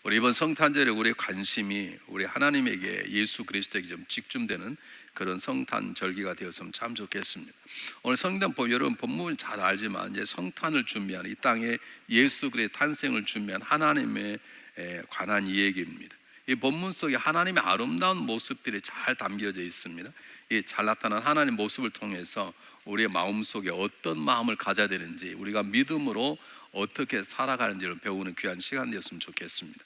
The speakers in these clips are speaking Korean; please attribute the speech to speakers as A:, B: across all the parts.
A: 우리 이번 성탄절에 우리의 관심이 우리 하나님에게 예수 그리스도에게 좀 집중되는 그런 성탄 절기가 되었으면 참 좋겠습니다. 오늘 성탄 여러분 본문 잘 알지만 이제 성탄을 준비하는 이 땅에 예수 그리스도의 탄생을 준비한 하나님에 관한 이야기입니다. 이 본문 속에 하나님의 아름다운 모습들이 잘 담겨져 있습니다. 이 잘 나타난 하나님의 모습을 통해서 우리의 마음속에 어떤 마음을 가져야 되는지, 우리가 믿음으로 어떻게 살아가는지를 배우는 귀한 시간 되었으면 좋겠습니다.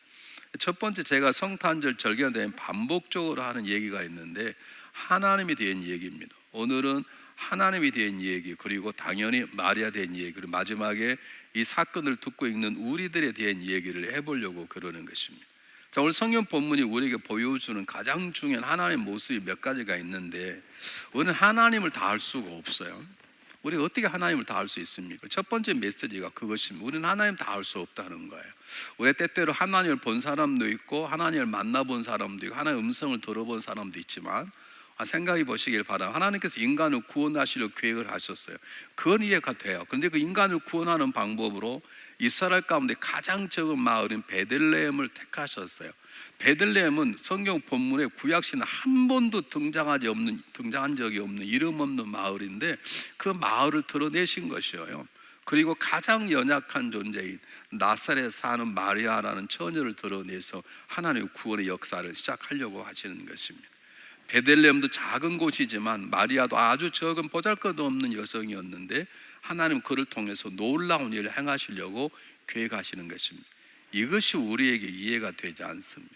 A: 첫 번째, 제가 성탄절 절기가 되면 반복적으로 하는 얘기가 있는데 하나님에 대한 얘기입니다. 오늘은 하나님에 대한 얘기, 그리고 당연히 마리아에 대한 얘기, 그리고 마지막에 이 사건을 듣고 있는 우리들에 대한 얘기를 해보려고 그러는 것입니다. 자, 오늘 성경 본문이 우리에게 보여주는 가장 중요한 하나님의 모습이 몇 가지가 있는데, 우리는 하나님을 다 알 수가 없어요. 우리가 어떻게 하나님을 다 알 수 있습니까? 첫 번째 메시지가 그것입니다. 우리는 하나님 다 알 수 없다는 거예요. 우리 때때로 하나님을 본 사람도 있고 하나님을 만나본 사람도 있고 하나님의 음성을 들어본 사람도 있지만, 생각해 보시길 바랍니다. 하나님께서 인간을 구원하시려 계획을 하셨어요. 그건 이해가 돼요. 그런데 그 인간을 구원하는 방법으로 이스라엘 가운데 가장 적은 마을인 베들레헴을 택하셨어요. 베들레헴은 성경 본문에 구약시는 한 번도 등장한 적이 없는 이름 없는 마을인데 그 마을을 드러내신 것이에요. 그리고 가장 연약한 존재인 나사렛에 사는 마리아라는 처녀를 드러내서 하나님의 구원의 역사를 시작하려고 하시는 것입니다. 베들레헴도 작은 곳이지만 마리아도 아주 적은 보잘것없는 여성이었는데 하나님 그를 통해서 놀라운 일을 행하시려고 계획하시는 것입니다. 이것이 우리에게 이해가 되지 않습니다.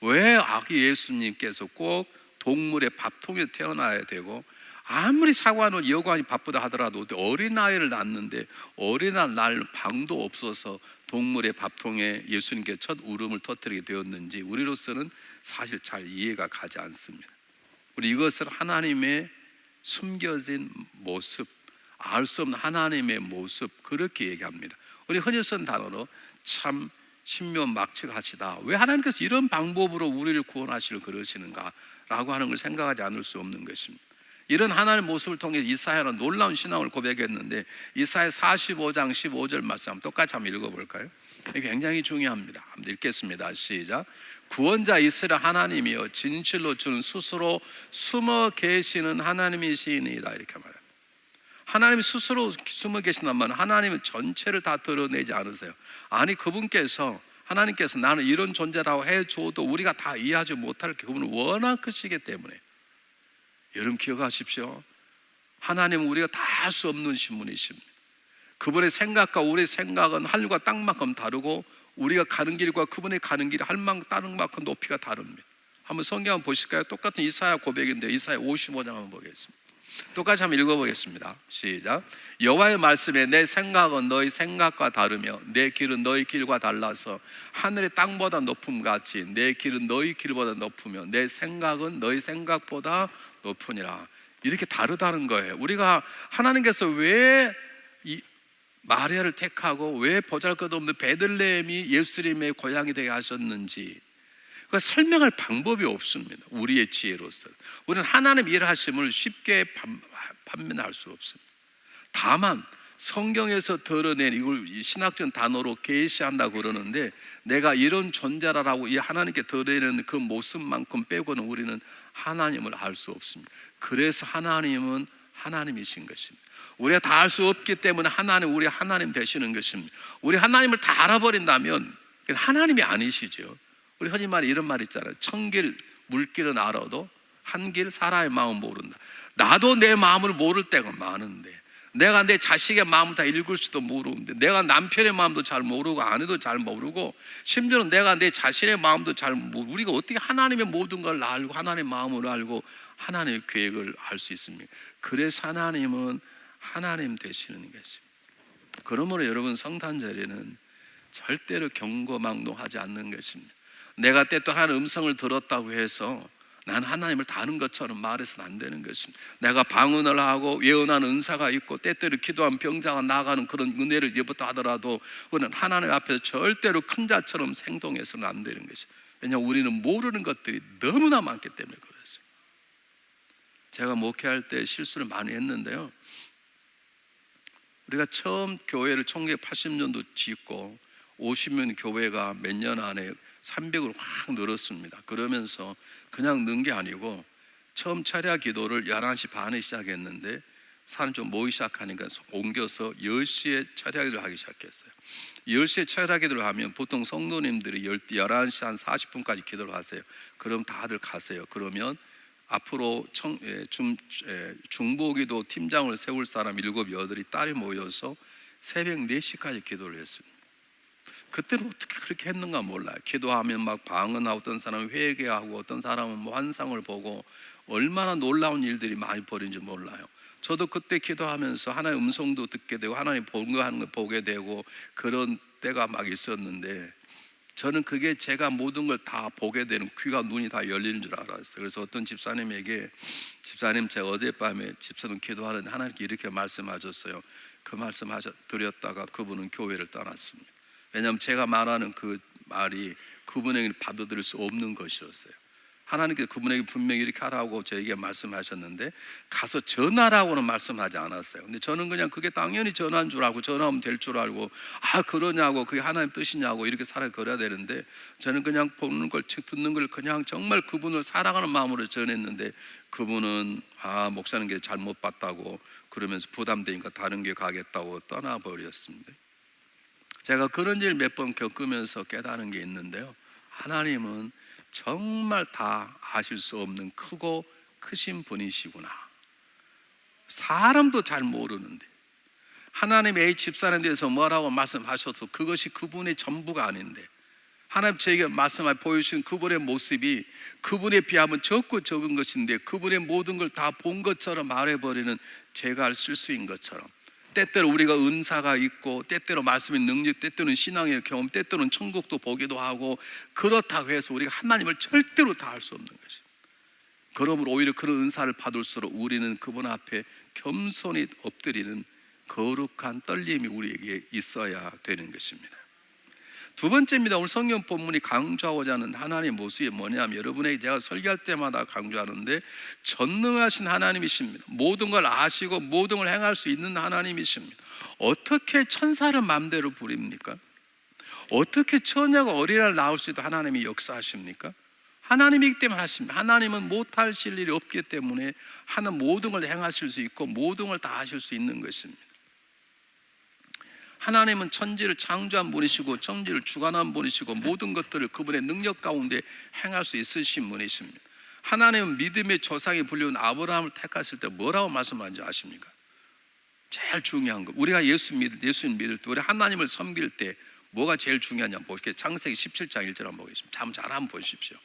A: 왜 아기 예수님께서 꼭 동물의 밥통에 태어나야 되고, 아무리 사관원 여관이 바쁘다 하더라도 어린아이를 낳는데 어린아이 낳을 방도 없어서 동물의 밥통에 예수님께 첫 울음을 터뜨리게 되었는지 우리로서는 사실 잘 이해가 가지 않습니다. 우리 이것을 하나님의 숨겨진 모습, 알 수 없는 하나님의 모습, 그렇게 얘기합니다. 우리 흔히 쓰는 단어로 참 신묘막측하시다. 왜 하나님께서 이런 방법으로 우리를 구원하시려 그러시는가 라고 하는 걸 생각하지 않을 수 없는 것입니다. 이런 하나님의 모습을 통해 이사야는 놀라운 신앙을 고백했는데, 이사야 45장 15절 말씀 똑같이 한번 읽어볼까요? 이게 굉장히 중요합니다. 한번 읽겠습니다. 시작. 구원자 이스라엘 하나님이여 진실로 주는 스스로 숨어 계시는 하나님이시니이다, 이렇게 말합니다. 하나님이 스스로 숨어 계신단 말은 하나님은 전체를 다 드러내지 않으세요. 아니, 하나님께서 나는 이런 존재라고 해줘도 우리가 다 이해하지 못할 그분은 워낙 크시기 때문에, 여러분 기억하십시오. 하나님은 우리가 다 할 수 없는 신분이십니다. 그분의 생각과 우리의 생각은 하늘과 땅만큼 다르고, 우리가 가는 길과 그분의 가는 길이 다른 만큼 높이가 다릅니다. 한번 성경 한번 보실까요? 똑같은 이사야 고백인데 이사야 55장 한번 보겠습니다. 똑같이 한번 읽어보겠습니다. 시작. 여호와의 말씀에 내 생각은 너희 생각과 다르며 내 길은 너희 길과 달라서 하늘의 땅보다 높음 같이 내 길은 너희 길보다 높으며 내 생각은 너희 생각보다 높으니라. 이렇게 다르다는 거예요. 우리가 하나님께서 왜 이 마리아를 택하고 왜 보잘것없는 베들레헴이 예수님의 고향이 되게 하셨는지 그러니까 설명할 방법이 없습니다. 우리의 지혜로서 우리는 하나님의 일하심을 쉽게 판단할 수 없습니다. 다만 성경에서 드러낸 이걸 신학적 단어로 계시한다고 그러는데, 내가 이런 존재라고 이 하나님께 드러내는 그 모습만큼 빼고는 우리는 하나님을 알 수 없습니다. 그래서 하나님은 하나님이신 것입니다. 우리가 다 알 수 없기 때문에 우리 하나님 되시는 것입니다. 우리 하나님을 다 알아버린다면 하나님이 아니시죠. 우리 흔히 말해 이런 말 있잖아요. 천길 물길은 알아도 한길 사람의 마음 모른다. 나도 내 마음을 모를 때가 많은데, 내가 내 자식의 마음을 다 읽을 수도 모르는데, 내가 남편의 마음도 잘 모르고 아내도 잘 모르고, 심지어는 내가 내 자신의 마음도 잘 모르고, 우리가 어떻게 하나님의 모든 걸 알고 하나님의 마음을 알고 하나님의 계획을 알 수 있습니까? 그래서 하나님은 하나님 되시는 것입니다. 그러므로 여러분 성탄절에는 절대로 경거망동하지 않는 것입니다. 내가 때또 하나님의 음성을 들었다고 해서 난 하나님을 다 아는 것처럼 말해서는 안 되는 것입니다. 내가 방언을 하고 예언하는 은사가 있고 때때로 기도한 병자가 나아가는 그런 은혜를 예부터 하더라도 우리는 하나님 앞에서 절대로 큰 자처럼 행동해서는 안 되는 것입니다. 왜냐하면 우리는 모르는 것들이 너무나 많기 때문에 그렇습니다. 제가 목회할 때 실수를 많이 했는데요, 우리가 처음 교회를 1980년도 짓고 50명 교회가 몇 년 안에 300으로 확 늘었습니다. 그러면서 그냥 는 게 아니고 처음 차례 기도를 11시 반에 시작했는데 사람 좀 모이기 시작하니까 옮겨서 10시에 차례 기도를 하기 시작했어요. 10시에 차례 기도를 하면 보통 성도님들이 11시 한 40분까지 기도를 하세요. 그럼 다들 가세요. 그러면 앞으로 중보기도 팀장을 세울 사람 7, 8이 딸이 모여서 새벽 4시까지 기도를 했습니다. 그때는 어떻게 그렇게 했는가 몰라요. 기도하면 막 방언하고 어떤 사람은 회개하고 어떤 사람은 뭐 환상을 보고 얼마나 놀라운 일들이 많이 벌어진지 몰라요. 저도 그때 기도하면서 하나님의 음성도 듣게 되고 하나님 하는 걸 보게 되고 그런 때가 막 있었는데 저는 그게 제가 모든 걸 다 보게 되는 귀가 눈이 다 열리는 줄 알았어요. 그래서 어떤 집사님에게 집사님 제가 어젯밤에 집사님 기도하는데 하나님께 이렇게 말씀하셨어요. 그 말씀 드렸다가 그분은 교회를 떠났습니다. 왜냐하면 제가 말하는 그 말이 그분에게 받아들일 수 없는 것이었어요. 하나님께서 그분에게 분명히 이렇게 하라고 저에게 말씀하셨는데 가서 전하라고는 말씀하지 않았어요. 근데 저는 그냥 그게 당연히 전한 줄 알고 전하면 될 줄 알고 그러냐고 그게 하나님 뜻이냐고 이렇게 살아가야 되는데 저는 그냥 보는 걸 듣는 걸 그냥 정말 그분을 사랑하는 마음으로 전했는데 그분은 목사님께 잘못 봤다고 그러면서 부담되니까 다른 게 가겠다고 떠나버렸습니다. 제가 그런 일 몇 번 겪으면서 깨달은 게 있는데요. 하나님은 정말 다 아실 수 없는 크고 크신 분이시구나. 사람도 잘 모르는데 하나님이 A 집사람에 대해서 뭐라고 말씀하셔도 그것이 그분의 전부가 아닌데 하나님 저에게 보여주신 그분의 모습이 그분에 비하면 적고 적은 것인데 그분의 모든 걸 다 본 것처럼 말해버리는 제가 실수인 것처럼 때때로 우리가 은사가 있고 때때로 말씀의 능력, 때때로는 신앙의 경험, 때때로는 천국도 보기도 하고 그렇다고 해서 우리가 하나님을 절대로 다 알 수 없는 것입니다. 그러므로 오히려 그런 은사를 받을수록 우리는 그분 앞에 겸손히 엎드리는 거룩한 떨림이 우리에게 있어야 되는 것입니다. 두 번째입니다. 오늘 성경 본문이 강조하고자 하는 하나님의 모습이 뭐냐면 여러분에게 제가 설교할 때마다 강조하는데 전능하신 하나님이십니다. 모든 걸 아시고 모든 걸 행할 수 있는 하나님이십니다. 어떻게 천사를 마음대로 부립니까? 어떻게 처녀가 어린아이를 낳을 수 있도록 하나님이 역사하십니까? 하나님이기 때문에 하십니다. 하나님은 못하실 일이 없기 때문에 하나님 모든 걸 행하실 수 있고 모든 걸 다 하실 수 있는 것입니다. 하나님은 천지를 창조한 분이시고 천지를 주관한 분이시고 모든 것들을 그분의 능력 가운데 행할 수 있으신 분이십니다. 하나님은 믿음의 조상이 불리운 아브라함을 택하실 때 뭐라고 말씀하는지 아십니까? 제일 중요한 거 우리가 예수님 믿을 때 우리 하나님을 섬길 때 뭐가 제일 중요하냐 보시게 창세기 17장 1절 한번 보겠습니다. 잘 한번 보십시오.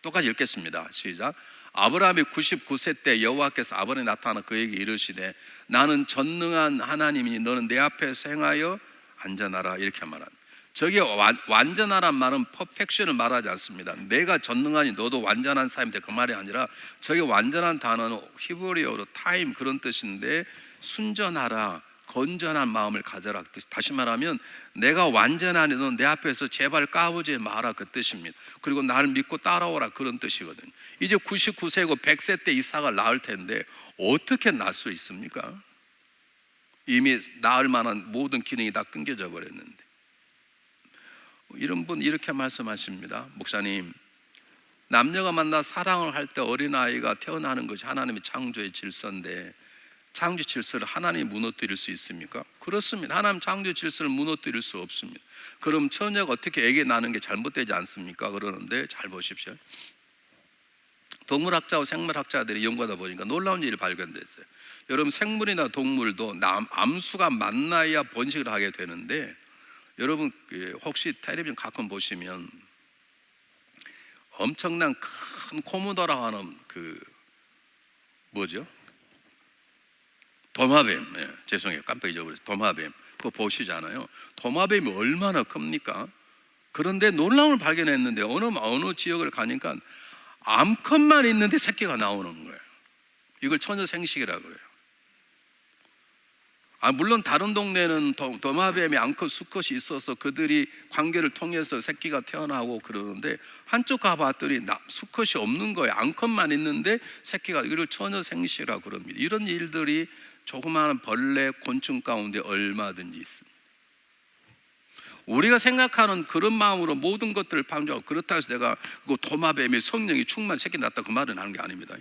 A: 똑같이 읽겠습니다. 시작. 아브라함이 99세 때 여호와께서 아브라함에 나타나 그에게 이르시되 나는 전능한 하나님이니 너는 내 앞에서 행하여 안전하라 이렇게 말합니다. 저게 완전하란 말은 퍼펙션을 말하지 않습니다. 내가 전능하니 너도 완전한 사람인데 그 말이 아니라 저게 완전한 단어는 히브리어로 타임 그런 뜻인데 순전하라 건전한 마음을 가져라 그 뜻. 다시 말하면 내가 완전하니 넌 내 앞에서 제발 까부지 마라 그 뜻입니다. 그리고 나를 믿고 따라오라 그런 뜻이거든요. 이제 99세고 100세 때 이삭을 낳을 텐데 어떻게 낳을 수 있습니까? 이미 낳을 만한 모든 기능이 다 끊겨져 버렸는데 이런 분 이렇게 말씀하십니다. 목사님 남녀가 만나 사랑을 할 때 어린아이가 태어나는 것이 하나님의 창조의 질서인데 창조 질서를 하나님이 무너뜨릴 수 있습니까? 그렇습니다. 하나님 창조 질서를 무너뜨릴 수 없습니다. 그럼 처녀가 어떻게 애기 낳는 게 잘못되지 않습니까? 그러는데 잘 보십시오. 동물학자와 생물학자들이 연구하다 보니까 놀라운 일이 발견됐어요. 여러분 생물이나 동물도 암수가 만나야 번식을 하게 되는데 여러분 혹시 텔레비전 가끔 보시면 엄청난 큰 코모도라고 하는 뭐죠? 도마뱀, 죄송해요 깜빡 잊어버렸어요. 도마뱀 그거 보시잖아요. 도마뱀이 얼마나 큽니까? 그런데 놀라움을 발견했는데 어느 지역을 가니까 암컷만 있는데 새끼가 나오는 거예요. 이걸 처녀생식이라고 그래요. 물론 다른 동네는 도마뱀이 암컷 수컷이 있어서 그들이 관계를 통해서 새끼가 태어나고 그러는데 한쪽 가봤더니 수컷이 없는 거예요. 암컷만 있는데 새끼가 이걸 처녀생식이라고 그럽니다. 이런 일들이 조그마한 벌레, 곤충 가운데 얼마든지 있습니다. 우리가 생각하는 그런 마음으로 모든 것들을 방조하고, 그렇다고 해서 내가 그 도마뱀이 성령이 충만 새끼 낳았다 그 말은 하는 게 아닙니다.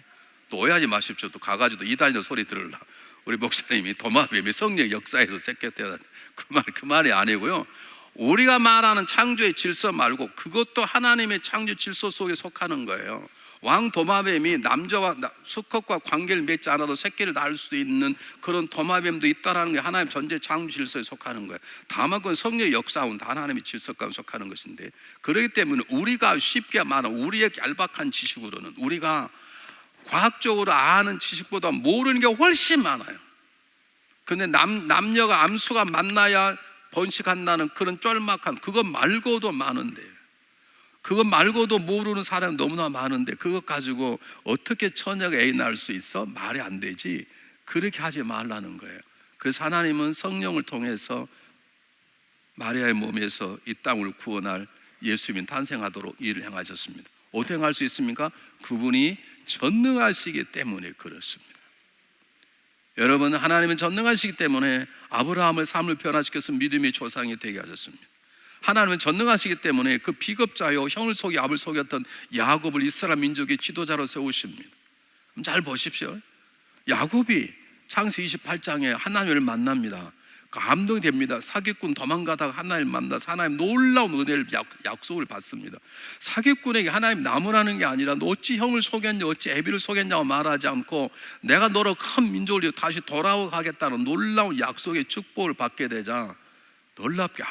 A: 또 오해하지 마십시오. 또 가가지고 이단의 소리 들으려 우리 목사님이 도마뱀이 성령 역사에서 새끼 태어났다 그 말이 아니고요. 우리가 말하는 창조의 질서 말고 그것도 하나님의 창조 질서 속에 속하는 거예요. 왕 도마뱀이 남자와 수컷과 관계를 맺지 않아도 새끼를 낳을 수 있는 그런 도마뱀도 있다라는 게 하나님 전체 창조 질서에 속하는 거예요. 다만 그건 성령의 역사하고는 하나님의 질서 가운데 속하는 것인데, 그렇기 때문에 우리가 쉽게 말하는 우리의 얄팍한 지식으로는, 우리가 과학적으로 아는 지식보다 모르는 게 훨씬 많아요. 그런데 남녀가 암수가 만나야 번식한다는 그런 쫄막한 그것 말고도 많은데, 그것 말고도 모르는 사람이 너무나 많은데 그것 가지고 어떻게 처녀가 애 낳을 수 있어? 말이 안 되지. 그렇게 하지 말라는 거예요. 그래서 하나님은 성령을 통해서 마리아의 몸에서 이 땅을 구원할 예수님이 탄생하도록 일을 행하셨습니다. 어떻게 행할 수 있습니까? 그분이 전능하시기 때문에 그렇습니다. 여러분, 하나님은 전능하시기 때문에 아브라함을 삶을 변화시켜서 믿음의 조상이 되게 하셨습니다. 하나님은 전능하시기 때문에 그 비겁자요 형을 속이 압을 속였던 야곱을 이스라엘 민족의 지도자로 세우십니다. 잘 보십시오. 야곱이 창세기 28장에 하나님을 만납니다. 감동이 됩니다. 사기꾼 도망가다가 하나님을 만나서 하나님 놀라운 은혜를 약속을 받습니다. 사기꾼에게 하나님 나무라는 게 아니라 너 어찌 형을 속였냐, 어찌 애비를 속였냐고 말하지 않고 내가 너로 큰 민족을 위해 다시 돌아가겠다는 놀라운 약속의 축복을 받게 되자, 놀랍게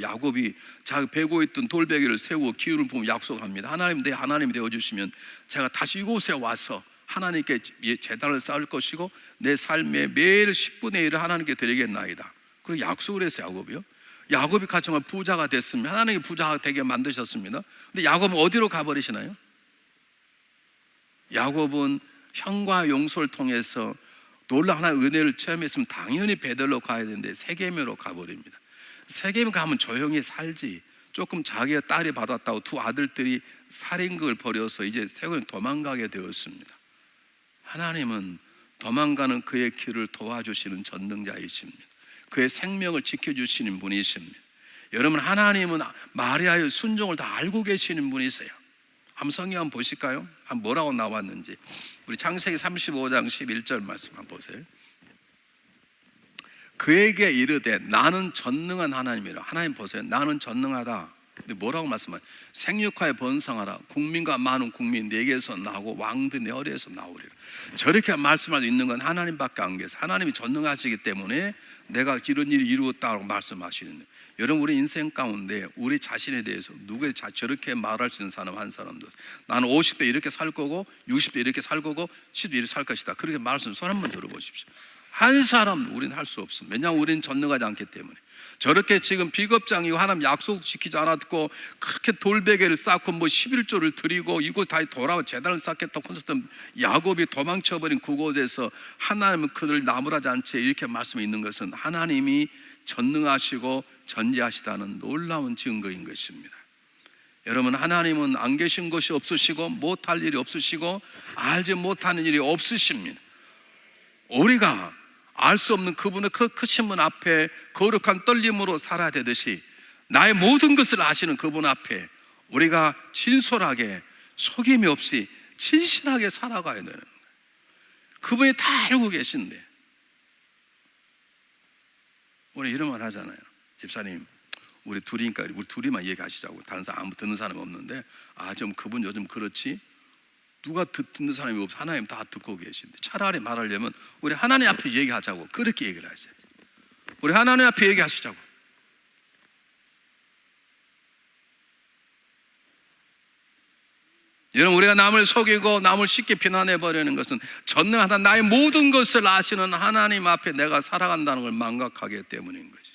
A: 야곱이 자기 베고 있던 돌베개를 세우고 기운을 보면 약속합니다. 하나님, 내 하나님이 되어주시면 제가 다시 이곳에 와서 하나님께 제단을 쌓을 것이고 내 삶의 매일 10분의 1을 하나님께 드리겠나이다. 그리고 약속을 했어요. 야곱이 가정한 부자가 됐습니다. 하나님이 부자가 되게 만드셨습니다. 근데 야곱은 어디로 가버리시나요? 야곱은 형과 용서를 통해서 놀라운 하나의 은혜를 체험했으면 당연히 베들로 가야 되는데 세겜으로 가버립니다. 세겜 가면 조용히 살지. 조금 자기가 딸이 받았다고 두 아들들이 살인극을 벌여서 이제 세겜에 도망가게 되었습니다. 하나님은 도망가는 그의 길을 도와주시는 전능자이십니다. 그의 생명을 지켜주시는 분이십니다. 여러분, 하나님은 마리아의 순종을 다 알고 계시는 분이세요. 한번 성경 한번 보실까요? 뭐라고 나왔는지. 우리 창세기 35장 11절 말씀 한번 보세요. 그에게 이르되 나는 전능한 하나님이라. 하나님 보세요. 나는 전능하다. 근데 뭐라고 말씀하세요? 생육하여 번성하라. 국민과 많은 국민 내게서 나오고 왕들 내 허리에서 나오리라. 저렇게 말씀할 수 있는 건 하나님밖에 안 계세요. 하나님이 전능하시기 때문에 내가 이런 일을 이루었다고 말씀하시는데, 여러분, 우리 인생 가운데 우리 자신에 대해서 저렇게 말할 수 있는 사람 한 사람도, 나는 50대 이렇게 살 거고 60대 이렇게 살 거고 70대 이렇게 살 것이다, 그렇게 말할 수 있는 손 한번 들어보십시오. 한 사람 우리는 할 수 없습니다. 왜냐하면 우리는 전능하지 않기 때문에. 저렇게 지금 비겁장이고 하나님 약속 지키지 않았고 그렇게 돌베개를 쌓고 11조를 드리고 이곳 다시 돌아와 제단을 쌓겠다고 콘서트던 야곱이 도망쳐버린 그곳에서 하나님은 그들을 나무라지 않지 이렇게 말씀이 있는 것은 하나님이 전능하시고 전지하시다는 놀라운 증거인 것입니다. 여러분, 하나님은 안 계신 것이 없으시고 못할 일이 없으시고 알지 못하는 일이 없으십니다. 우리가 알 수 없는 그분의 그 크신 분 앞에 거룩한 떨림으로 살아야 되듯이 나의 모든 것을 아시는 그분 앞에 우리가 진솔하게 속임이 없이 진실하게 살아가야 되는 거예요. 그분이 다 알고 계신데 우리 이런 말 하잖아요. 집사님, 우리 둘이니까 우리 둘이만 얘기하시자고. 다른 사람 아무 듣는 사람이 없는데 좀 그분 요즘 그렇지. 누가 듣는 사람이 없어. 하나님 다 듣고 계신데 차라리 말하려면 우리 하나님 앞에 얘기하자고. 그렇게 얘기를 하세요. 우리 하나님 앞에 얘기하시자고. 여러분, 우리가 남을 속이고 남을 쉽게 비난해버리는 것은 전능하다 나의 모든 것을 아시는 하나님 앞에 내가 살아간다는 걸 망각하기 때문인 것이죠.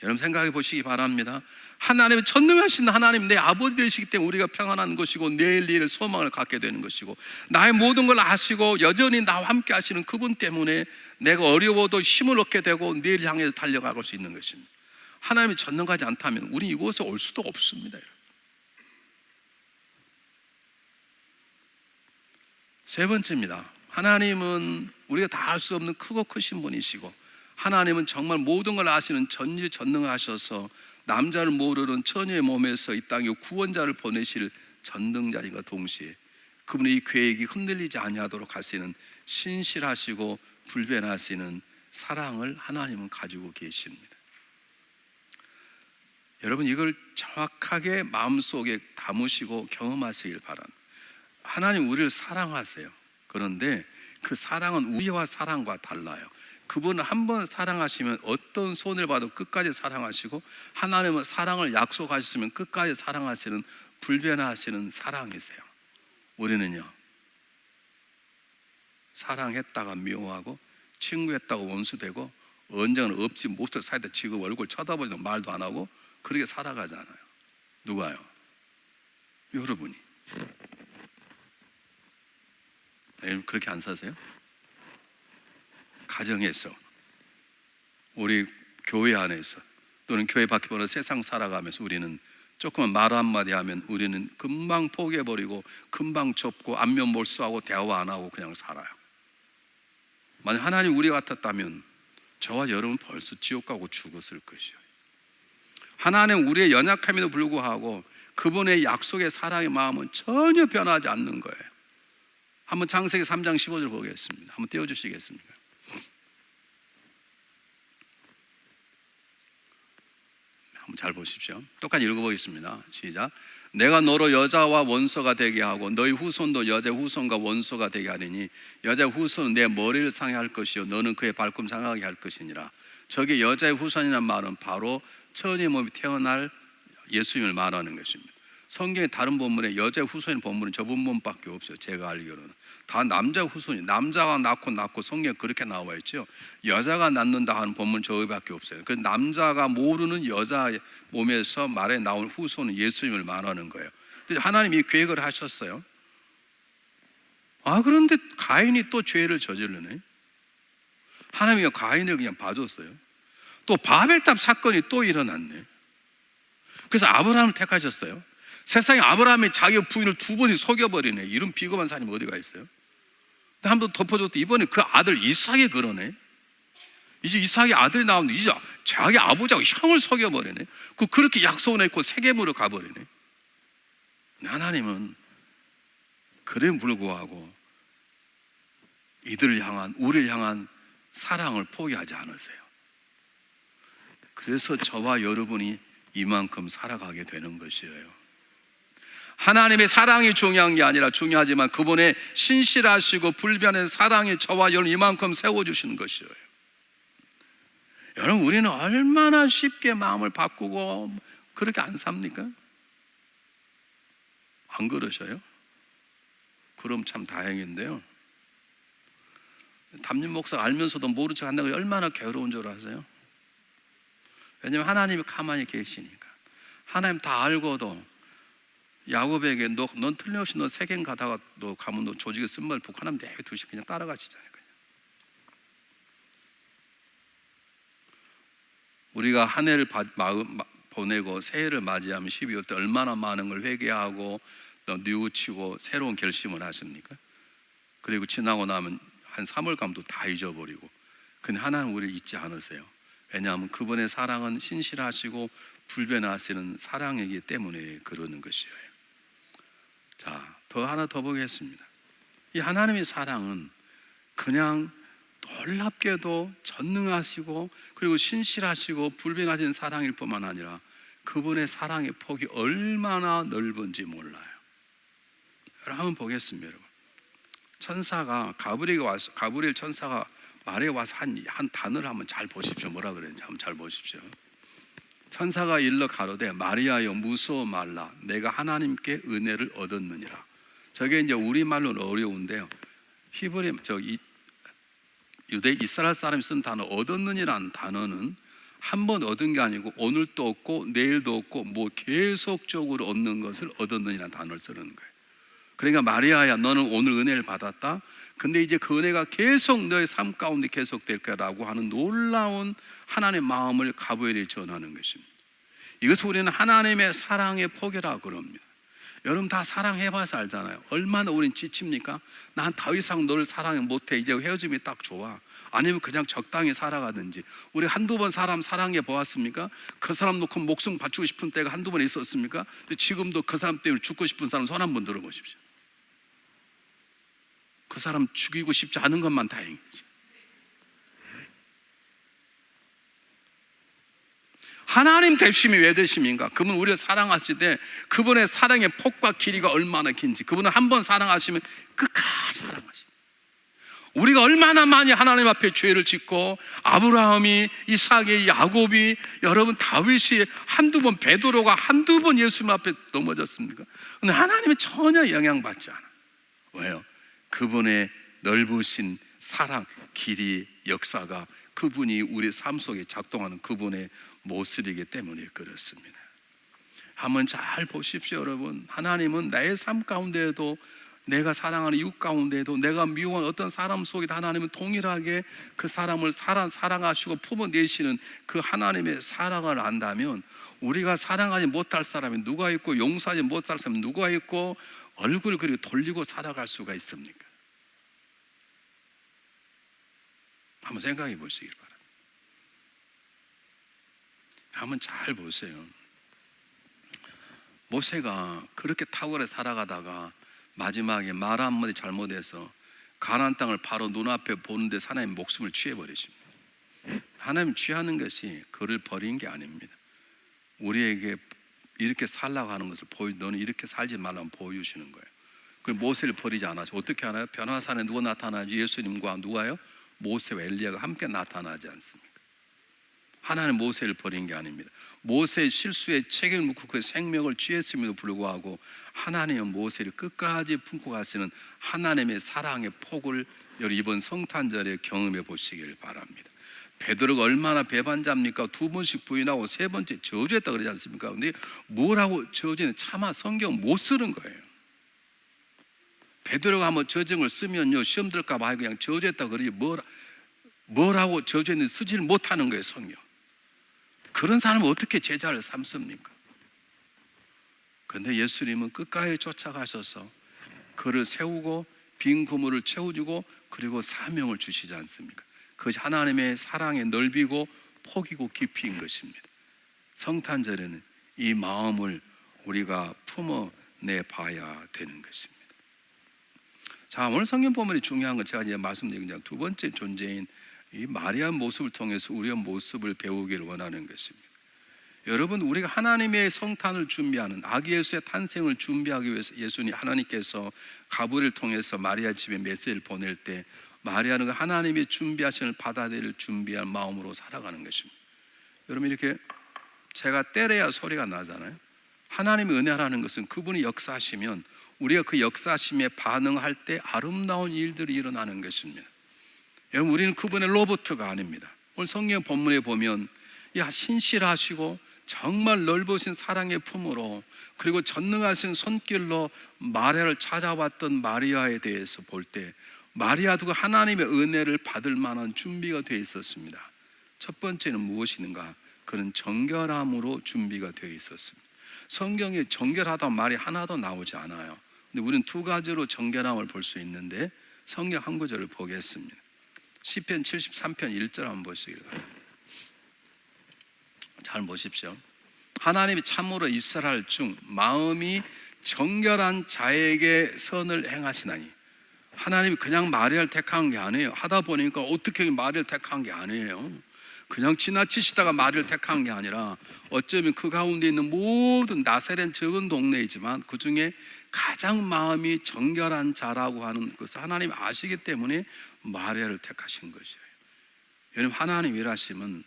A: 여러분, 생각해 보시기 바랍니다. 하나님은 전능하신 하나님, 내 아버지 되시기 때문에 우리가 평안한 것이고 내일 일을 소망을 갖게 되는 것이고 나의 모든 걸 아시고 여전히 나와 함께 하시는 그분 때문에 내가 어려워도 힘을 얻게 되고 내일 향해서 달려갈 수 있는 것입니다. 하나님이 전능하지 않다면 우리 이곳에 올 수도 없습니다. 세 번째입니다. 하나님은 우리가 다 알 수 없는 크고 크신 분이시고 하나님은 정말 모든 걸 아시는 전지전능하셔서 남자를 모르는 처녀의 몸에서 이 땅에 구원자를 보내실 전능자인과 동시에 그분의 이 계획이 흔들리지 아니하도록 하시는 신실하시고 불변하시는 사랑을 하나님은 가지고 계십니다. 여러분, 이걸 정확하게 마음속에 담으시고 경험하시길 바랍니다. 하나님 우리를 사랑하세요. 그런데 그 사랑은 우리와 사랑과 달라요. 그분은 한 번 사랑하시면 어떤 손을 봐도 끝까지 사랑하시고, 하나님은 사랑을 약속하셨으면 끝까지 사랑하시는 불변하시는 사랑이세요. 우리는요, 사랑했다가 미워하고, 친구했다가 원수되고, 언젠가는 없지 못할 사이다 지금 얼굴 쳐다보지도 말도 안 하고 그렇게 살아가잖아요. 누가요? 여러분이. 그렇게 안 사세요? 가정에서, 우리 교회 안에서, 또는 교회 밖에 세상 살아가면서 우리는 조금만 말 한마디 하면 우리는 금방 포기해버리고 금방 접고 안면 몰수하고 대화 안 하고 그냥 살아요. 만약 하나님 우리 같았다면 저와 여러분 벌써 지옥 가고 죽었을 것이요. 하나님 우리의 연약함에도 불구하고 그분의 약속의 사랑의 마음은 전혀 변하지 않는 거예요. 한번 창세기 3장 15절 보겠습니다. 한번 띄워주시겠습니까? 한번 잘 보십시오. 똑같이 읽어보겠습니다. 시작. 내가 너로 여자와 원수가 되게 하고 너희 후손도 여자 후손과 원수가 되게 하리니 여자 후손은 내 머리를 상해할 것이요 너는 그의 발꿈 상하게 할 것이니라. 저게 여자의 후손이라는 말은 바로 처녀의 몸이 태어날 예수님을 말하는 것입니다. 성경의 다른 본문에 여자의 후손인 본문은 저 본문밖에 없어요. 제가 알기로는 다 남자 후손이, 남자가 낳고 성경에 그렇게 나와 있죠. 여자가 낳는다 하는 본문 저기밖에 없어요. 그 남자가 모르는 여자 몸에서 말에 나온 후손은 예수님을 말하는 거예요. 하나님이 계획을 하셨어요. 그런데 가인이 또 죄를 저지르네. 하나님이 가인을 그냥 봐줬어요. 또 바벨탑 사건이 또 일어났네. 그래서 아브라함을 택하셨어요. 세상에 아브라함이 자기 부인을 2번씩 속여버리네. 이런 비겁한 사람이 어디가 있어요? 한 번 덮어줬더니 이번에 그 아들 이삭이 그러네. 이제 이삭의 아들이 나오는데 이제 자기 아버지하고 형을 속여버리네. 그렇게 약속을 했고 세겜으로 가버리네. 하나님은 그래 불구하고 이들을 향한, 우리를 향한 사랑을 포기하지 않으세요. 그래서 저와 여러분이 이만큼 살아가게 되는 것이에요. 하나님의 사랑이 중요한 게 아니라 중요하지만 그분의 신실하시고 불변의 사랑이 저와 여러분 이만큼 세워주시는 것이에요. 여러분, 우리는 얼마나 쉽게 마음을 바꾸고 그렇게 안 삽니까? 안 그러셔요? 그럼 참 다행인데요. 담임 목사가 알면서도 모른 척 한다는 게 얼마나 괴로운 줄 아세요? 왜냐하면 하나님이 가만히 계시니까. 하나님 다 알고도 야곱에게 넌 틀림없이 너 세겜 가다가 너 가면 너 조직에 쓴말 보고 하나님 내두시 그냥 따라가시잖아요. 그냥. 우리가 한 해를 보내고 새해를 맞이하면 12월 때 얼마나 많은 걸 회개하고 또 뉘우치고 새로운 결심을 하십니까? 그리고 지나고 나면 한 3월 감도 다 잊어버리고. 근데 하나님 우리를 잊지 않으세요. 왜냐하면 그분의 사랑은 신실하시고 불변하시는 사랑이기 때문에 그러는 것이에요. 자, 하나 더 보겠습니다. 이 하나님의 사랑은 그냥 놀랍게도 전능하시고 그리고 신실하시고 불변하신 사랑일 뿐만 아니라 그분의 사랑의 폭이 얼마나 넓은지 몰라요. 여러분 한번 보겠습니다. 여러분, 천사가 가브리엘 천사가 말에 와서 한 단어를 한번 잘 보십시오. 뭐라 그랬는지 한번 잘 보십시오. 천사가 일러 가로되 마리아여 무서워 말라 내가 하나님께 은혜를 얻었느니라. 저게 이제 우리말로는 어려운데요. 히브리 유대 이스라엘 사람이 쓴 단어 얻었느니라는 단어는 한 번 얻은 게 아니고 오늘 또 얻고 내일도 얻고 뭐 계속적으로 얻는 것을 얻었느니라는 단어를 쓰는 거예요. 그러니까 마리아야 너는 오늘 은혜를 받았다. 근데 이제 그 은혜가 계속 너의 삶 가운데 계속될 거라고 하는 놀라운 하나님의 마음을 가브리엘이 전하는 것입니다. 이것을 우리는 하나님의 사랑의 폭이라고 그럽니다. 여러분 다 사랑해봐서 알잖아요. 얼마나 우린 지칩니까? 난 더 이상 너를 사랑 못해. 이제 헤어짐이 딱 좋아. 아니면 그냥 적당히 살아가든지. 우리 한두 번 사람 사랑해 보았습니까? 그 사람 놓고 목숨 바치고 싶은 때가 한두 번 있었습니까? 근데 지금도 그 사람 때문에 죽고 싶은 사람 손 한번 들어보십시오. 그 사람 죽이고 싶지 않은 것만 다행이지. 하나님 되심이 왜 되심인가? 그분 우리를 사랑하실 때 그분의 사랑의 폭과 길이가 얼마나 긴지, 그분은 한 번 사랑하시면 끝까지 사랑하십니다. 우리가 얼마나 많이 하나님 앞에 죄를 짓고, 아브라함이, 이삭이, 야곱이, 여러분 다윗이 한두 번, 베드로가 한두 번 예수님 앞에 넘어졌습니까? 근데 하나님은 전혀 영향받지 않아. 왜요? 그분의 넓으신 사랑, 길이, 역사가 그분이 우리 삶 속에 작동하는 그분의 모습이기 때문에 그렇습니다. 한번 잘 보십시오, 여러분. 하나님은 나의 삶 가운데에도, 내가 사랑하는 이웃 가운데에도, 내가 미워하는 어떤 사람 속에도 하나님은 동일하게 그 사람을 사랑하시고 품어내시는 그 하나님의 사랑을 안다면, 우리가 사랑하지 못할 사람이 누가 있고 용서하지 못할 사람이 누가 있고 얼굴을 그리고 돌리고 살아갈 수가 있습니까? 한번 생각해 보시길 바랍니다. 한번 잘 보세요. 모세가 그렇게 탁월하게 살아가다가 마지막에 말 한마디 잘못해서 가나안 땅을 바로 눈앞에 보는데 하나님 목숨을 취해버리십니다. 하나님 취하는 것이 그를 버린 게 아닙니다. 우리에게 이렇게 살라고 하는 것을 너는 이렇게 살지 말라고 보여주시는 거예요. 그 모세를 버리지 않아서 어떻게 하나요? 변화산에 누가 나타나지? 예수님과 누가요? 모세와 엘리야가 함께 나타나지 않습니까? 하나님 모세를 버린 게 아닙니다. 모세의 실수에 책임을 묻고 그 생명을 취했음에도 불구하고 하나님은 모세를 끝까지 품고 가시는 하나님의 사랑의 폭을 이번 성탄절에 경험해 보시길 바랍니다. 베드로가 얼마나 배반자입니까? 2번씩 부인하고 3번째 저주했다 그러지 않습니까? 근데 뭐라고 저주는 차마 성경 못 쓰는 거예요. 베드로가 한번 저정을 쓰면요 시험 들까 봐 그냥 저주했다 그러지 뭐라고 저주했는지 쓰지를 못하는 거예요, 성경. 그런 사람은 어떻게 제자를 삼습니까? 그런데 예수님은 끝까지 쫓아가셔서 그를 세우고 빈 그물을 채워주고 그리고 사명을 주시지 않습니까? 그것이 하나님의 사랑의 넓이고 폭이고 깊이인 것입니다. 성탄절에는 이 마음을 우리가 품어내 봐야 되는 것입니다. 자, 오늘 성경 본문이 중요한 건 제가 이제 말씀드린 그냥 두 번째 존재인 이 마리아 모습을 통해서 우리의 모습을 배우기를 원하는 것입니다. 여러분, 우리가 하나님의 성탄을 준비하는 아기 예수의 탄생을 준비하기 위해서 예수님 하나님께서 가브리엘을 통해서 마리아 집에 메시지를 보낼 때 마리아는 하나님의 준비하시는 받아들일 준비한 마음으로 살아가는 것입니다. 여러분, 이렇게 제가 때려야 소리가 나잖아요. 하나님의 은혜라는 것은 그분이 역사하시면 우리가 그 역사하심에 반응할 때 아름다운 일들이 일어나는 것입니다. 여러분, 우리는 그분의 로봇가 아닙니다. 오늘 성경 본문에 보면 신실하시고 정말 넓으신 사랑의 품으로 그리고 전능하신 손길로 마리아를 찾아왔던 마리아에 대해서 볼 때 마리아도 하나님의 은혜를 받을 만한 준비가 되어 있었습니다. 첫 번째는 무엇인가? 그는 정결함으로 준비가 되어 있었습니다. 성경에 정결하다는 말이 하나도 나오지 않아요. 근데 우리는 두 가지로 정결함을 볼 수 있는데 성경 한 구절을 보겠습니다. 시편 73편 1절 한번 보시길 바랍니다. 잘 보십시오. 하나님이 참으로 이스라엘 중 마음이 정결한 자에게 선을 행하시나니. 하나님이 그냥 마리아를 택한 게 아니에요. 하다 보니까 어떻게 마리아를 택한 게 아니에요. 그냥 지나치시다가 마리아를 택한 게 아니라 어쩌면 그 가운데 있는 모든 나사렛 적은 동네이지만 그 중에 가장 마음이 정결한 자라고 하는 것을 하나님이 아시기 때문에 마리아를 택하신 것이에요. 여러분, 하나님 일하시면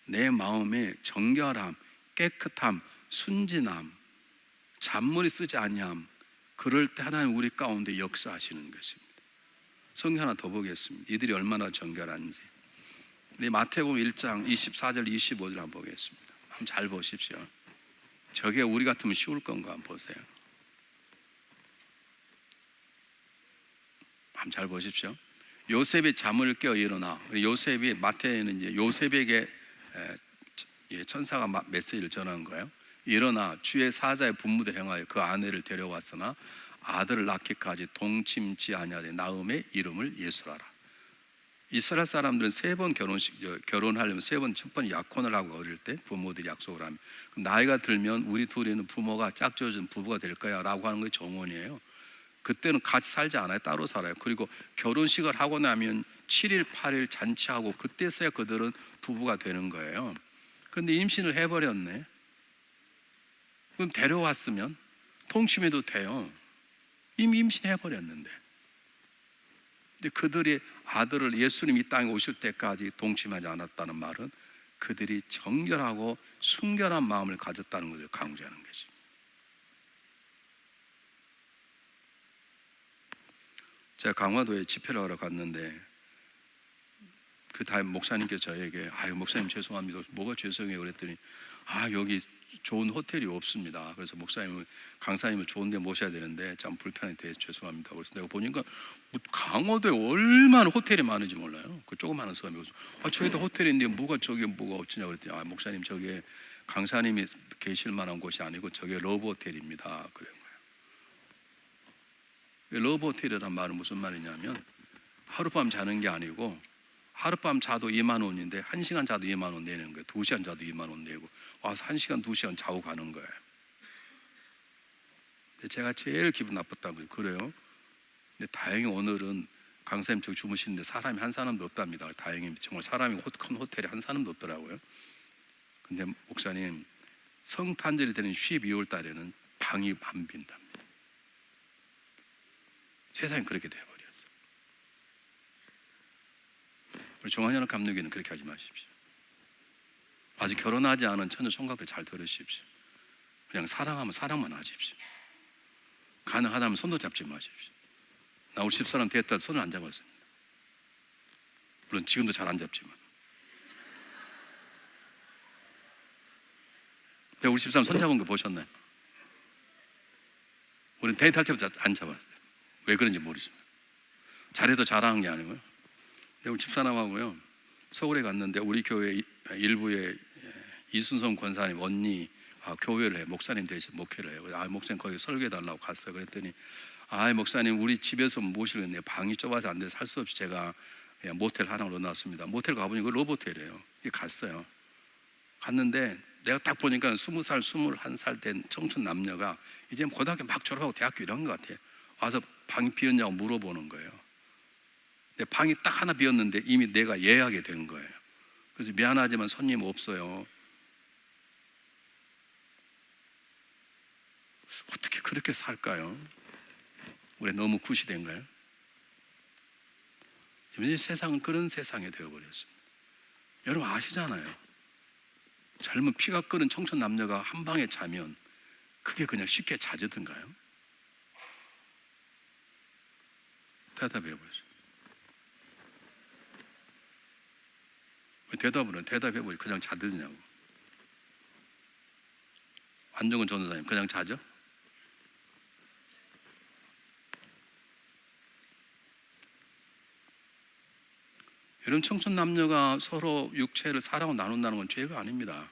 A: 내 마음에 정결함, 깨끗함, 순진함, 잔물이 쓰지 아니함, 그럴 때 하나님 우리 가운데 역사하시는 것입니다. 성경 하나 더 보겠습니다. 이들이 얼마나 정결한지. 우리 마태복음 1장 24절 25절 한번 보겠습니다. 한번 잘 보십시오. 저게 우리 같으면 쉬울 건가 한번 보세요. 한번 잘 보십시오. 요셉이 잠을 깨어 일어나. 요셉이 마태에는 이제 요셉에게 천사가 메시지를 전한 거예요. 일어나 주의 사자의 분무를 행하여 그 아내를 데려왔으나 아들을 낳기까지 동침치 아니하되 나음의 이름을 예수라라. 이스라엘 사람들은 세 번 결혼하려면 세 번, 첫 번 약혼을 하고 어릴 때 부모들이 약속을 하면, 그럼 나이가 들면 우리 둘이는 부모가 짝지어진 부부가 될 거야 라고 하는 게 정원이에요. 그때는 같이 살지 않아요. 따로 살아요. 그리고 결혼식을 하고 나면 7일 8일 잔치하고 그때서야 그들은 부부가 되는 거예요. 그런데 임신을 해버렸네. 그럼 데려왔으면 통침해도 돼요. 이미 임신해버렸는데. 근데 그들이 아들을 예수님 이 땅에 오실 때까지 동침하지 않았다는 말은 그들이 정결하고 순결한 마음을 가졌다는 것을 강조하는 것입니다. 제가 강화도에 집회를 하러 갔는데 그 다음 목사님께서 저에게 목사님 죄송합니다. 뭐가 죄송해요? 그랬더니 여기 좋은 호텔이 없습니다. 그래서 목사님을, 강사님을 좋은 데 모셔야 되는데 참 불편해 대해서 죄송합니다. 그래서 내가 보니까 강화도에 얼마나 호텔이 많은지 몰라요. 그 조그마한 섬이. 저기도 호텔인데 뭐가 어쩌냐 그랬더니 목사님 저게 강사님이 계실 만한 곳이 아니고 저게 러브 호텔입니다. 그런 거예요. 러브 호텔이란 말은 무슨 말이냐면 하룻밤 자는 게 아니고 하룻밤 자도 2만 원인데 1시간 자도 2만 원 내는 거예요. 2시간 자도 2만 원 내고 와서 1시간 2시간 자고 가는 거예요. 근데 제가 제일 기분 나빴다는 거예요. 그래요? 근데 다행히 오늘은 강사님 저기 주무시는데 사람이 한 사람도 없답니다. 다행히 정말 사람이 큰 호텔에 한 사람도 없더라고요. 근데 목사님 성탄절이 되는 12월 달에는 방이 안 빈답니다. 세상이 그렇게 돼버렸어요. 우리 정한현 감독님은 그렇게 하지 마십시오. 아직 결혼하지 않은 처녀 총각들 잘 들으십시오. 그냥 사랑하면 사랑만 하십시오. 가능하다면 손도 잡지 마십시오. 나 우리 집사람 됐다 손을 안 잡았습니다. 물론 지금도 잘 안 잡지만. 우리 집사람 손 잡은 거 보셨나요? 우리는 데이트할 때부터 안 잡았어요. 왜 그런지 모르지만. 잘해도 자랑한 게 아니고요. 우리 집사람하고요 서울에 갔는데 우리 교회 일부에 이순성 권사님 언니 교회를 해, 목사님 대신 목회를 해요. 목사님 거기 설교해달라고 갔어요. 그랬더니 목사님 우리 집에서 모시겠네요. 방이 좁아서 안 돼서 할 수 없이 제가 모텔 하나 넣어놨습니다. 모텔 가보니 그 로보텔이에요. 갔어요. 갔는데 내가 딱 보니까 20살, 21살 된 청춘 남녀가 이제 고등학교 막 졸업하고 대학교 이런 것 같아요. 와서 방이 비었냐고 물어보는 거예요. 근데 방이 딱 하나 비었는데 이미 내가 예약이 된 거예요. 그래서 미안하지만 손님 없어요. 어떻게 그렇게 살까요? 우리 너무 구시된가요? 이제 세상은 그런 세상이 되어버렸습니다. 여러분 아시잖아요. 젊은 피가 끓는 청춘 남녀가 한 방에 자면 그게 그냥 쉽게 잦으던가요? 대답해 보세요. 왜 대답해 보세요. 그냥 자드냐고. 안정은 전도사님 그냥 자죠? 이런 청춘 남녀가 서로 육체를 사랑으로 나눈다는 건 죄가 아닙니다.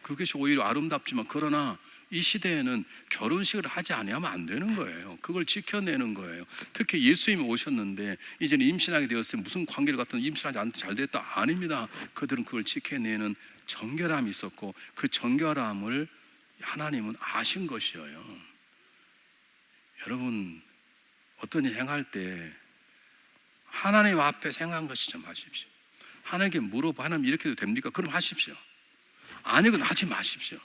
A: 그것이 오히려 아름답지만 그러나 이 시대에는 결혼식을 하지 않으면 안 되는 거예요. 그걸 지켜내는 거예요. 특히 예수님이 오셨는데 이제는 임신하게 되었으면 무슨 관계를 갖든 임신하지 않아도 잘 됐다. 아닙니다. 그들은 그걸 지켜내는 정결함이 있었고 그 정결함을 하나님은 아신 것이에요. 여러분 어떤 일 행할 때 하나님 앞에 생각한 것이 좀 하십시오. 하나님께 물어봐. 하나님 이렇게 해도 됩니까? 그럼 하십시오. 아니건 하지 마십시오.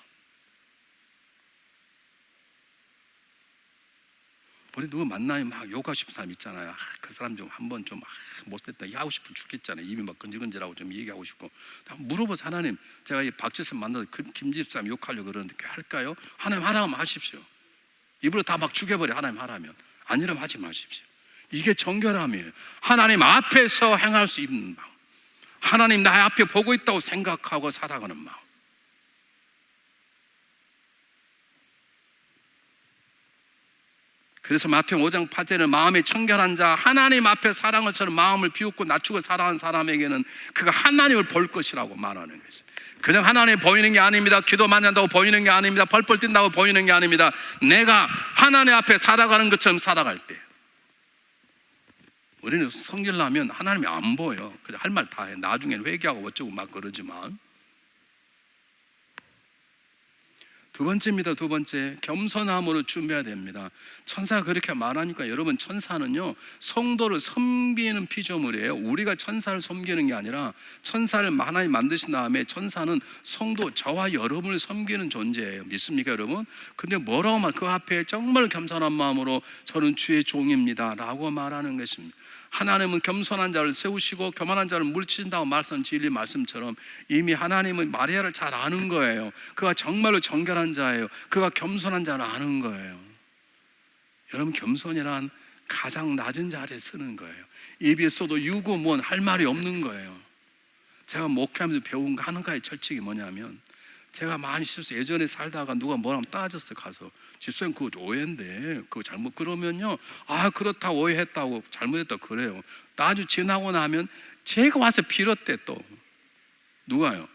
A: 우리 누구 만나면 막 욕하고 싶은 사람 있잖아요. 그 사람 좀 한번 좀 못됐다 하고 싶으면 죽겠잖아요. 입이 막 건질건질하고 좀 얘기하고 싶고. 물어보세요. 하나님 제가 이 박지선 만나서 김집사람 욕하려고 그러는데 할까요? 하나님 하라면 하십시오. 입으로 다 막 죽여버려. 하나님 하라면. 아니라면 하지 마십시오. 이게 정결함이에요. 하나님 앞에서 행할 수 있는 마음, 하나님 나의 앞에 보고 있다고 생각하고 살아가는 마음. 그래서 마태복음 5장 8절에는 마음이 청결한 자, 하나님 앞에 사랑을 처럼 마음을 비웃고 낮추고 살아가는 사람에게는 그가 하나님을 볼 것이라고 말하는 것이죠. 그냥 하나님 보이는 게 아닙니다. 기도 많이 한다고 보이는 게 아닙니다. 펄펄 뛴다고 보이는 게 아닙니다. 내가 하나님 앞에 살아가는 것처럼 살아갈 때, 우리는 성결하면 하나님이 안 보여. 그냥 할 말 다 해. 나중에는 회개하고 어쩌고 막 그러지만. 두 번째입니다. 두 번째, 겸손함으로 준비해야 됩니다. 천사가 그렇게 말하니까 여러분, 천사는요 성도를 섬기는 피조물이에요. 우리가 천사를 섬기는 게 아니라 천사를 하나님 만드신 다음에 천사는 성도, 저와 여러분을 섬기는 존재예요. 믿습니까 여러분? 근데 뭐라고 그 앞에 정말 겸손한 마음으로 저는 주의 종입니다 라고 말하는 것입니다. 하나님은 겸손한 자를 세우시고 교만한 자를 물리친다고 말씀 진리 말씀처럼 이미 하나님은 마리아를 잘 아는 거예요. 그가 정말로 정결한 자예요. 그가 겸손한 자를 아는 거예요. 여러분, 겸손이란 가장 낮은 자리에 서는 거예요. 입이 있어도 유구무원 할 말이 없는 거예요. 제가 목회하면서 배운 거 한 가지 철칙이 뭐냐면, 제가 많이 예전에 살다가 누가 뭐라면 따졌어요. 가서 집사님 그거 오해인데 그거 잘못, 그러면요 아 그렇다 오해했다고 잘못했다 그래요. 나중에 지나고 나면 제가 와서 빌었대. 또 누가요?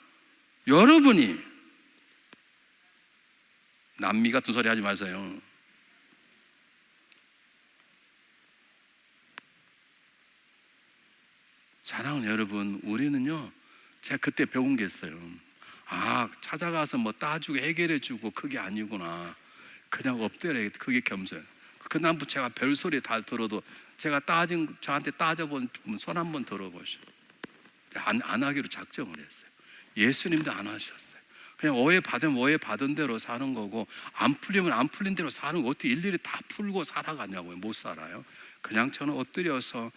A: 여러분이. 남미 같은 소리 하지 마세요. 사랑하는 여러분, 우리는요 제가 그때 배운 게 있어요. 아, 찾아가서 뭐 따주고 해결해주고 그게 아니구나. 그냥 엎드려. 그게 겸손. 그 남부 제가 별소리 다 들어도 제가 저한테 따져본 손 한번 들어보시오. 안 하기로 작정을 했어요. 예수님도 안 하셨어요. 그냥 오해 받으면 오해 받은 대로 사는 거고, 안 풀리면 안 풀린 대로 사는 거. 어떻게 일일이 다 풀고 살아가냐고요. 못 살아요. 그냥 저는 엎드려서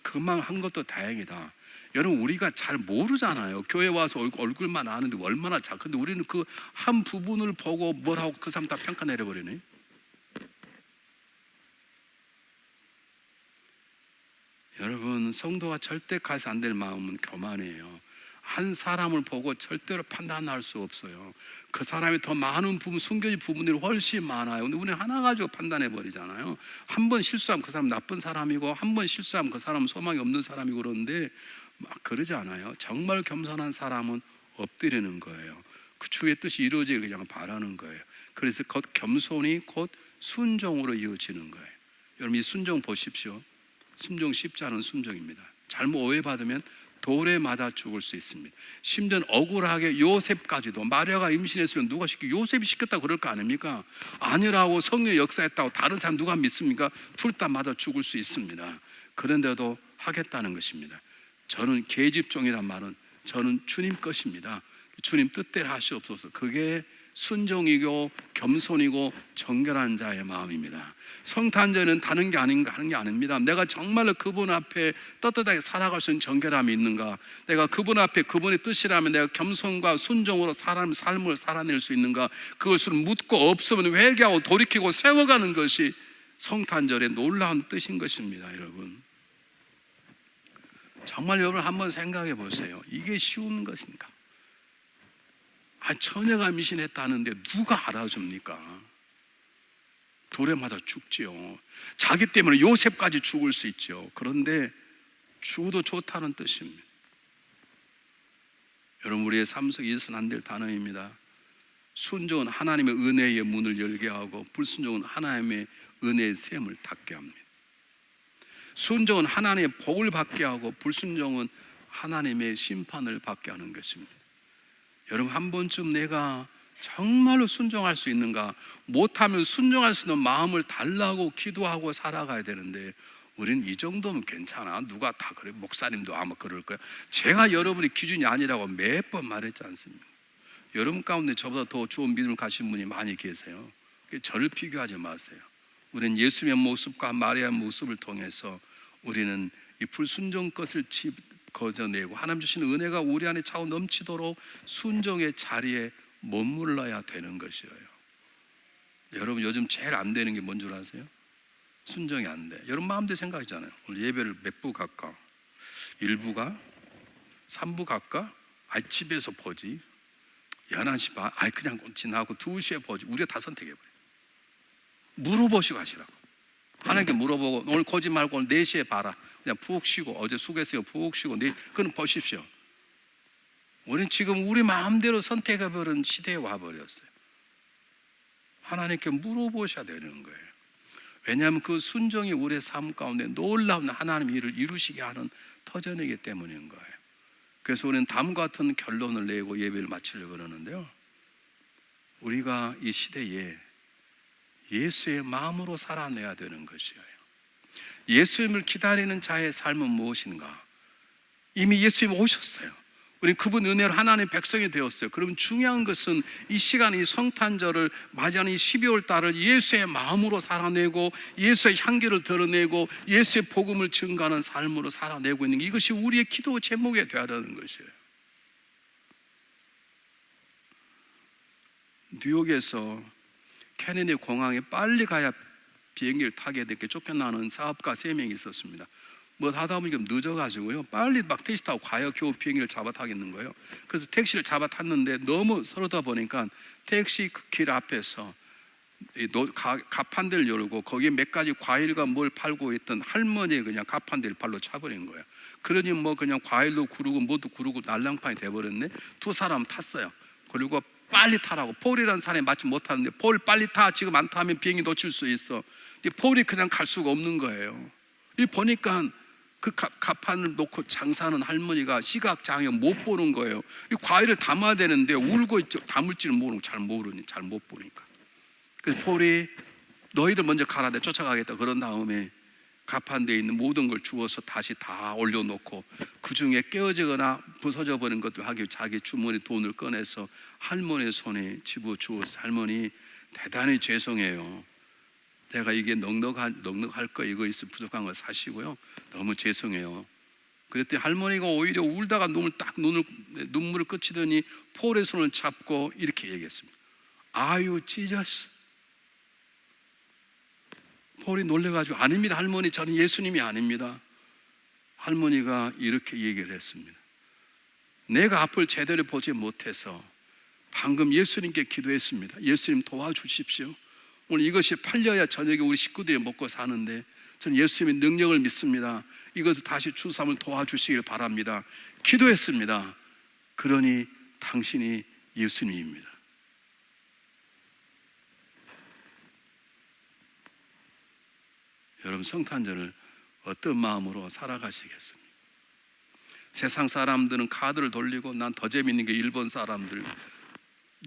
A: 그만 한 것도 다행이다. 여러분, 우리가 잘 모르잖아요. 교회 와서 얼굴만 아는데 얼마나 근데 우리는 그 한 부분을 보고 뭐라고 그 사람 다 평가 내려버리네. 여러분, 성도가 절대 가서 안 될 마음은 교만이에요. 한 사람을 보고 절대로 판단할 수 없어요. 그 사람이 더 많은 부분, 숨겨진 부분들이 훨씬 많아요. 근데 우리는 하나 가지고 판단해 버리잖아요. 한 번 실수하면 그 사람 나쁜 사람이고, 한 번 실수하면 그 사람은 소망이 없는 사람이고. 그런데 막 그러지 않아요. 정말 겸손한 사람은 엎드리는 거예요. 그 주의 뜻이 이루어지길 그냥 바라는 거예요. 그래서 곧 겸손이 곧 순종으로 이어지는 거예요. 여러분, 이 순종 보십시오. 순종 쉽지 않은 순종입니다. 잘못 오해받으면 돌에 맞아 죽을 수 있습니다. 심지어 억울하게 요셉까지도, 마리아가 임신했으면 누가 요셉이 시켰다고 그럴 거 아닙니까? 아니라고 성령의 역사했다고 다른 사람 누가 믿습니까? 둘 다 맞아 죽을 수 있습니다. 그런데도 하겠다는 것입니다. 저는 계집종이란 말은 저는 주님 것입니다. 주님 뜻대로 하시옵소서. 그게 순종이고 겸손이고 정결한 자의 마음입니다. 성탄절은 다른 게 아닌가 하는 게 아닙니다. 내가 정말로 그분 앞에 떳떳하게 살아갈 수 있는 정결함이 있는가? 내가 그분 앞에 그분의 뜻이라면 내가 겸손과 순종으로 사람 삶을 살아낼 수 있는가? 그것을 묻고 없으면 회개하고 돌이키고 세워가는 것이 성탄절의 놀라운 뜻인 것입니다. 여러분, 정말 여러분 한번 생각해 보세요. 이게 쉬운 것인가? 처녀가 임신했다는데 누가 알아줍니까? 돌에 맞아 죽지요. 자기 때문에 요셉까지 죽을 수 있죠. 그런데 죽어도 좋다는 뜻입니다. 여러분, 우리의 삶 속에 있어서는 안 될 단어입니다. 순종은 하나님의 은혜의 문을 열게 하고, 불순종은 하나님의 은혜의 샘을 닫게 합니다. 순종은 하나님의 복을 받게 하고, 불순종은 하나님의 심판을 받게 하는 것입니다. 여러분, 한 번쯤 내가 정말로 순종할 수 있는가? 못하면 순종할 수 있는 마음을 달라고 기도하고 살아가야 되는데, 우리는 이 정도면 괜찮아. 누가 다 그래? 목사님도 아마 그럴 거야. 제가 여러분의 기준이 아니라고 몇 번 말했지 않습니까? 여러분 가운데 저보다 더 좋은 믿음을 가진 분이 많이 계세요. 저를 비교하지 마세요. 우리는 예수님의 모습과 마리아의 모습을 통해서 우리는 이 불순종 것을 거저내고 하나님 주신 은혜가 우리 안에 차고 넘치도록 순종의 자리에 머물러야 되는 것이에요. 여러분, 요즘 제일 안 되는 게 뭔 줄 아세요? 순종이 안 돼. 여러분 마음대로 생각이잖아요. 오늘 예배를 몇 부 갈까? 1부가? 3부 갈까? 집에서 보지. 11시 반? 그냥 지나고 2시에 보지. 우리가 다 선택해버려요. 물어보시고 하시라고. 하나님께 물어보고 오늘 고지 말고 오늘 4시에 봐라. 그냥 푹 쉬고 어제 수고했어요. 푹 쉬고 그건 보십시오. 우리는 지금 우리 마음대로 선택해버린 시대에 와버렸어요. 하나님께 물어보셔야 되는 거예요. 왜냐하면 그 순종이 우리의 삶 가운데 놀라운 하나님 일을 이루시게 하는 터전이기 때문인 거예요. 그래서 우리는 다음과 같은 결론을 내고 예배를 마치려고 그러는데요, 우리가 이 시대에 예수의 마음으로 살아내야 되는 것이에요. 예수님을 기다리는 자의 삶은 무엇인가? 이미 예수님 오셨어요. 우리 그분 은혜로 하나님의 백성이 되었어요. 그러면 중요한 것은 이 시간, 이 성탄절을 맞이하는 이 12월 달을 예수의 마음으로 살아내고 예수의 향기를 드러내고 예수의 복음을 증가하는 삶으로 살아내고 있는, 이것이 우리의 기도 제목이 되어야 하는 것이에요. 뉴욕에서 케네디 공항에 빨리 가야 비행기를 타게 되게 쫓겨나는 사업가 3명이 있었습니다. 뭐 하다 보니까 늦어가지고요, 빨리 막 택시 타고 가야 겨우 비행기를 잡아 타겠는 거예요. 그래서 택시를 잡아 탔는데 너무 서러다 보니까 택시 그 길 앞에서 가판대를 열고 거기에 몇 가지 과일과 뭘 팔고 있던 할머니 그냥 가판대를 발로 차버린 거예요. 그러니 뭐 그냥 과일도 구르고 뭐도 구르고 날랑판이 돼버렸네. 2 사람 탔어요. 그리고 빨리 타라고, 폴이라는 사람이 마치 못하는데 폴 빨리 타, 지금 안 타면 비행기 놓칠 수 있어. 폴이 그냥 갈 수가 없는 거예요. 이 보니까 그 가판을 놓고 장사하는 할머니가 시각장애 못 보는 거예요. 이 과일을 담아야 되는데 울고 있죠. 담을지를 모르고 잘 못 보니까. 그래서 폴이 너희들 먼저 가라, 내가 쫓아가겠다 그런 다음에 가판대에 있는 모든 걸 주워서 다시 다 올려놓고 그 중에 깨어지거나 부서져 버린 것들 하기 자기 주머니 돈을 꺼내서 할머니 손에 집어주어서, 할머니 대단히 죄송해요. 제가 이게 넉넉할 거 이거 있으면 부족한 거 사시고요, 너무 죄송해요. 그랬더니 할머니가 오히려 울다가 눈물을 끄치더니 폴의 손을 잡고 이렇게 얘기했습니다. 아유 찢었어. 폴이 놀래가지고 아닙니다 할머니, 저는 예수님이 아닙니다. 할머니가 이렇게 얘기를 했습니다. 내가 앞을 제대로 보지 못해서 방금 예수님께 기도했습니다. 예수님 도와주십시오. 오늘 이것이 팔려야 저녁에 우리 식구들이 먹고 사는데 저는 예수님의 능력을 믿습니다. 이것을 다시 주삼을 도와주시길 바랍니다. 기도했습니다. 그러니 당신이 예수님입니다. 여러분, 성탄절을 어떤 마음으로 살아가시겠습니까? 세상 사람들은 카드를 돌리고, 난 더 재밌는 게 일본 사람들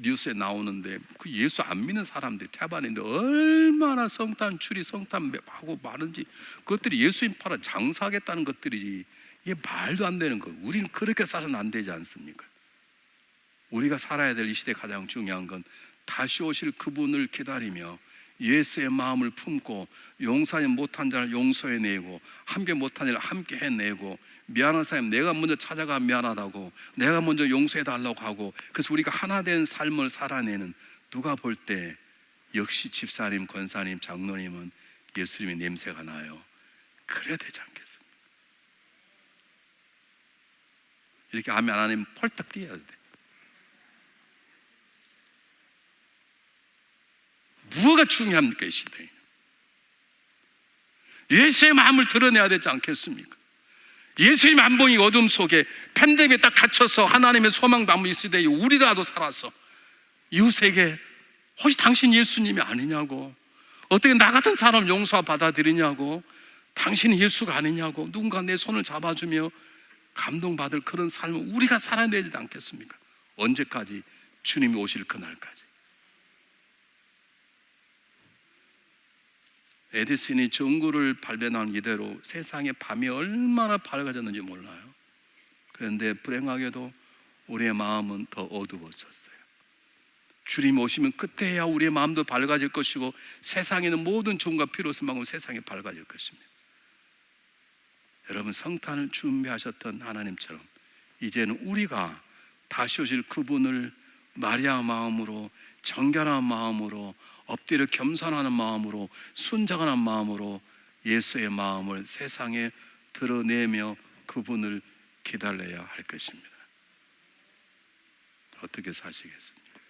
A: 뉴스에 나오는데 그 예수 안 믿는 사람들이 태반인데 얼마나 성탄 추리 성탄하고 많은지, 그것들이 예수님 팔아 장사하겠다는 것들이지, 이게 말도 안 되는 거. 우리는 그렇게 살아서는 안 되지 않습니까? 우리가 살아야 될 이 시대 가장 중요한 건 다시 오실 그분을 기다리며 예수의 마음을 품고 용서하지 못한 자를 용서해내고 함께 못한 일을 함께 해내고, 미안한 사람 내가 먼저 찾아가 미안하다고, 내가 먼저 용서해달라고 하고, 그래서 우리가 하나 된 삶을 살아내는, 누가 볼 때 역시 집사님, 권사님, 장로님은 예수님의 냄새가 나요. 그래야 되지 않겠습니까? 이렇게 아멘 안 하면 펄떡 뛰어야 돼. 무엇가 중요합니까 이 시대에? 예수의 마음을 드러내야 되지 않겠습니까? 예수님 안 보니 어둠 속에 팬데믹에 딱 갇혀서 하나님의 소망 담은 이 시대에 우리라도 살아서 이웃에게 혹시 당신 예수님이 아니냐고, 어떻게 나 같은 사람 용서 받아들이냐고, 당신이 예수가 아니냐고, 누군가 내 손을 잡아주며 감동받을 그런 삶을 우리가 살아내지 않겠습니까? 언제까지? 주님이 오실 그날까지. 에디슨이 전구를 발견한 이대로 세상의 밤이 얼마나 밝아졌는지 몰라요. 그런데 불행하게도 우리의 마음은 더 어두워졌어요. 주님 오시면 그때야 우리의 마음도 밝아질 것이고 세상에는 모든 좋음과 필요성만큼 세상이 밝아질 것입니다. 여러분, 성탄을 준비하셨던 하나님처럼 이제는 우리가 다시 오실 그분을 마리아 마음으로, 정결한 마음으로, 엎드려 겸손하는 마음으로, 순정한 마음으로 예수의 마음을 세상에 드러내며 그분을 기다려야 할 것입니다. 어떻게 사시겠습니까?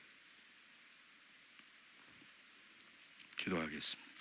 A: 기도하겠습니다.